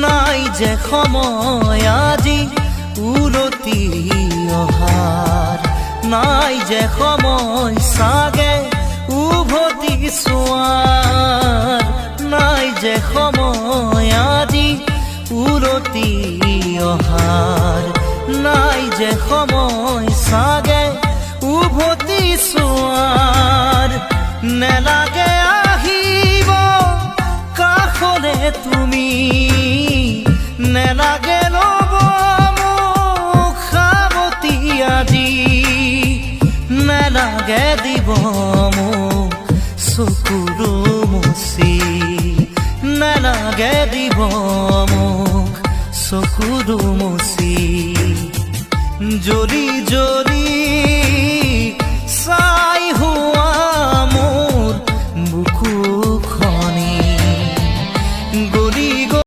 নাই যে সময় আজি উলটি অহাৰ, নাই যে সময় চাগে উভতি চোৱাৰ, নাই যে সময় আজি উলটি অহাৰ, নাই যে সময় চাগে উভতি চোৱাৰ। নেলাগে আহিব কাষলে তুমি, নেলাগে ল'ব মোক সাৱটি আজি, নেলাগে দিব মোক চকুৰো মুচি, নেলাগে দিব মোক চকুৰো মুচি। জ্বলি জ্বলি চাই